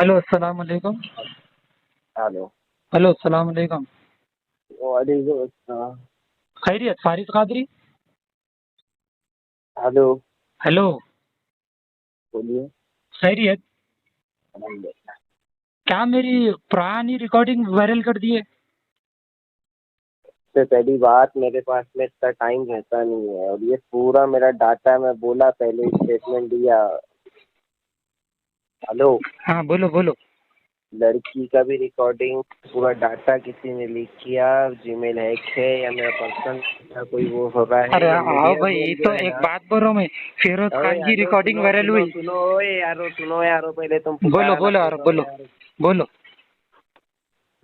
Hello अस्सलाम वालेकुम। Hello. Hello अस्सलाम वालेकुम। वालेकुम अस्सलाम। खैरियत फारिस कादरी। हेलो। हेलो। बोलिए। खैरियत। अल्हम्दुलिल्लाह। क्या मेरी पुरानी रिकॉर्डिंग वायरल कर दी है? सबसे पहली बात, मेरे पास में इतना टाइम रहता नहीं है, और ये पूरा मेरा डाटा, मैं बोला पहले स्टेटमेंट दिया। हेलो। हाँ बोलो बोलो। लड़की का भी रिकॉर्डिंग पूरा डाटा किसी ने लीक किया, जीमेल हैक है या मेरा पर्सनल का कोई वो हो रहा है, अरे ये आओ मीडिया भाई, जोन जो तो है एक ना। बात बोल रहा हूँ मैं। फिरोज ओए खान की हेलो, रिकॉर्डिंग सुनो वायरल सुनो हुई। सुनो, ओए यारो, सुनो यारो, पहले तुम बोलो पुकारा ना, बोलो यार सुनो बोलो। यार। बोलो।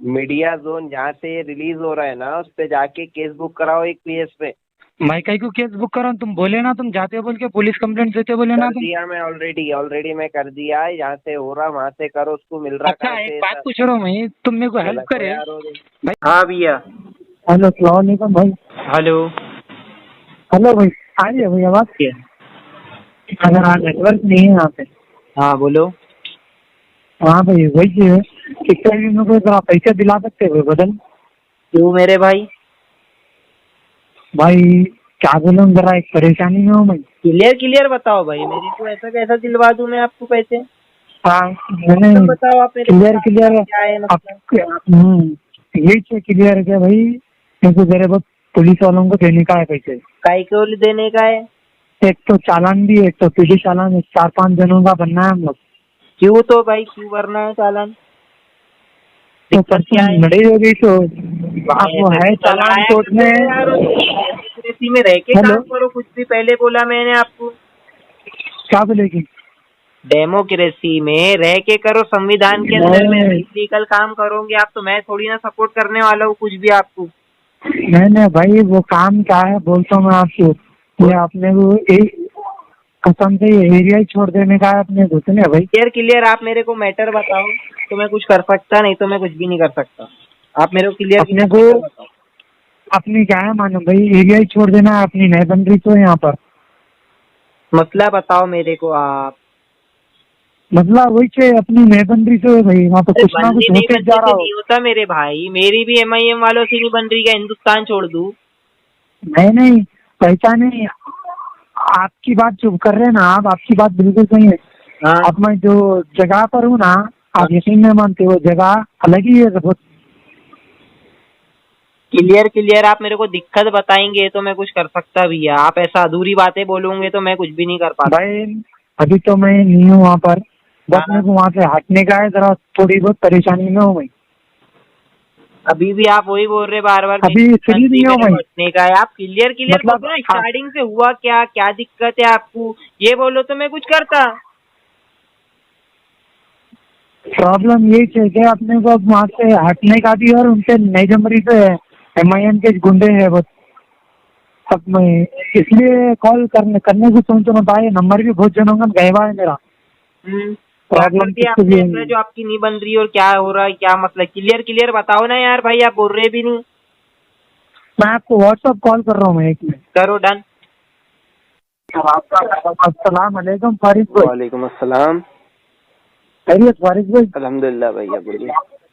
मीडिया जोन जहाँ से रिलीज हो रहा है ना, उस पे जाके केस बुक कराओ एक पीएस पे। मैं कहीं को केस बुक कर रहा हूँ? तुम बोले ना, तुम जाते हो बोल के पुलिस कंप्लेंट देते बोले ना कर तुम। दिया मैं ऑलरेडी, ऑलरेडी मैं कर दिया है। यहाँ से हो रहा वहां से करो, उसको मिल रहा अच्छा कहाँ एक से बात सर। पूछ रहा हूँ मैं, तुम मेरे को हेल्प गलत हो करे यार, हो गई। भाई। हाँ भैया। हेलो अस्सलाम वालेकुम भाई। हेलो। हेलो भाई। आ रही है भाई आवाज? अगर हाँ नेटवर्क नहीं है यहाँ पे। हाँ बोलो। हाँ भाई वही है कि क्या मेरे को जरा पैसे दिला सकते हो बदल? क्यों मेरे भाई? भाई क्या बोलूं, जरा एक परेशानी में हूँ मैं। क्लियर क्लियर बताओ भाई, मेरे को ऐसा कैसा दिलवा दूं मैं आपको पैसे? हाँ मैंने मतलब बताओ आप मेरे को, क्लियर क्या क्लियर क्या है आप मतलब? यही से क्लियर है क्या भाई? क्योंकि मेरे को पुलिस वालों को देने का है पैसे। काय को देने का है? एक तो चालान भी है, एक तो पीडी चालान है, 4-5 जनों का बनना है हम लोग। क्यों तो भाई, क्यों भरना है चालान? तो दिक्कत परसों क्या है? लड़ाई हो गई तो आप वो ऐसे है तो चालान लड़ाया कोर्ट कर में। दो यार, डेमोक्रेसी में रह के हेलो काम करो, कुछ भी पहले बोला मैंने आपको। क्या बोलेगी? डेमोक्रेसी में रह के करो, संविधान के अंदर में नहीं लीगल काम करोगे आप, तो मैं थोड़ी ना सपोर्ट करने वाला हूँ कुछ भी आपको। नहीं नहीं भाई, वो काम क्या है बोलता हूँ मैं आपको। ये आपने वो कसम से ये एरिया ही छोड़ देने का है अपने घुसने भाई। क्लियर क्लियर आप मेरे को मैटर बताओ, तो मैं कुछ कर सकता, नहीं तो मैं कुछ भी नहीं कर सकता। आप मेरे को क्लियर अपने क्लियर को मैटर बताओ। अपनी क्या है मालूम भाई, एरिया ही छोड़ देना है, अपनी नई बन रही तो यहाँ पर। मसला बताओ मेरे को आप। मतलब वही से अपनी नई बन रही तो है भाई, वहाँ पर अरे कुछ ना बनने कुछ नहीं होते बनने जा से रहा हो। नहीं होता मेरे भाई, मेरी भी एमआईएम वालों से नहीं बन रही, क्या हिंदुस्तान छोड़ दूँ? नहीं नहीं, पहचाने आपकी बात चुप कर रहे हैं ना आप, आपकी बात बिल्कुल सही है। हाँ अब मैं जो जगह पर हूँ ना, हाँ। आप यकीन नहीं मानते, वो जगह अलग ही है बहुत। क्लियर क्लियर आप मेरे को दिक्कत बताएंगे तो मैं कुछ कर सकता भी है, आप ऐसा अधूरी बातें बोलोगे तो मैं कुछ भी नहीं कर पाता। भाई अभी तो मैं नहीं हूँ वहाँ पर, बस हाँ। मेरे को वहाँ से हटने का है, जरा थोड़ी बहुत परेशानी में हूँ मैं। अभी भी आप वही बोल रहे बार बार, अभी मेरी फ्री मंत्री नहीं हूँ मेरे मैं। को हटने का है। आप क्लियर क्लियर मतलब बोलो ना, स्टार्टिंग से हुआ क्या, क्या दिक्कत है आपको, ये बोलो तो मैं कुछ करता। प्रॉब्लम यही है कि अपने को अब वहाँ से हटने का भी, और उनसे नई जमरी से एमआईएम के गुंडे हैं बस। अब मैं इसलिए कॉल करने करने की सोच रहा हूँ भाई, नंबर भी बहुत जनों का गया है मेरा। क्या कर प्रॉब्लम दिया किससे भी आपने है ऐसा नहीं। जो आपकी नहीं बन रही, और क्या हो रहा है, क्या मतलब, क्लियर क्लियर बताओ ना यार भाई, आप बोल रहे भी नहीं। मैं आपको व्हाट्सअप कॉल कर रहा हूँ, मैं एक मिनट। करो डन। अस्सलाम वालेकुम फारिस भाई। वालेकुम अस्सलाम। खैरियत फारिस भाई? अल्हम्दुलिल्लाह भैया, बोलिए।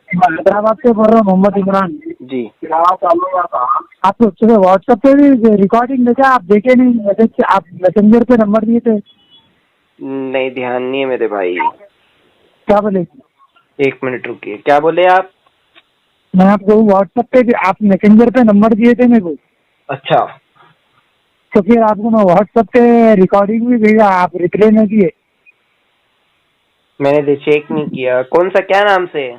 हैदराबाद से बोल रहा हूँ, मोहम्मद इमरान। जी। आपको सुबह व्हाट्सएप पे भी रिकॉर्डिंग भेजा, आप देखे नहीं? मैसेज आप मैसेंजर पे नंबर दिए थे। नहीं, ध्यान नहीं है मेरे भाई। क्या बोले? एक मिनट रुकिए, क्या बोले आप? मैं आपको व्हाट्सएप पे भी, आप मैसेंजर पे नंबर दिए थे मेरे को, अच्छा। तो फिर आपको मैं व्हाट्सएप पे रिकॉर्डिंग भी भेजा, आप रिप्लाई नहीं दिए। मैंने चेक नहीं किया, कौन सा, क्या नाम से?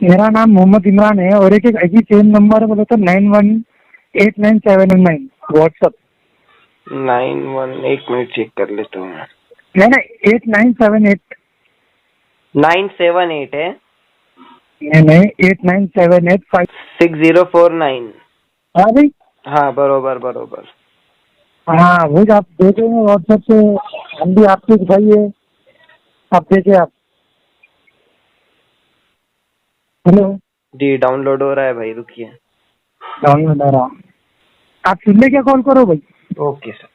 मेरा नाम मोहम्मद इमरान है, और एक ऐसी सेम नंबर बोले तो 918979 व्हाट्सएप। 91, एक मिनट चेक कर लेता हूँ। नहीं नहीं, 8978। 978 है। नहीं नहीं, 8978 6049। हाँ भाई। हाँ बरोबर बरोबर। हाँ वो जो आप देखे हैं व्हाट्सएप से, हम भी आपके भाई है, आप देखे आप। हेलो। जी डाउनलोड हो रहा है भाई, रुकिए। डाउनलोड आ रहा, आप सुनने क्या कॉल करो भाई। Okay sir.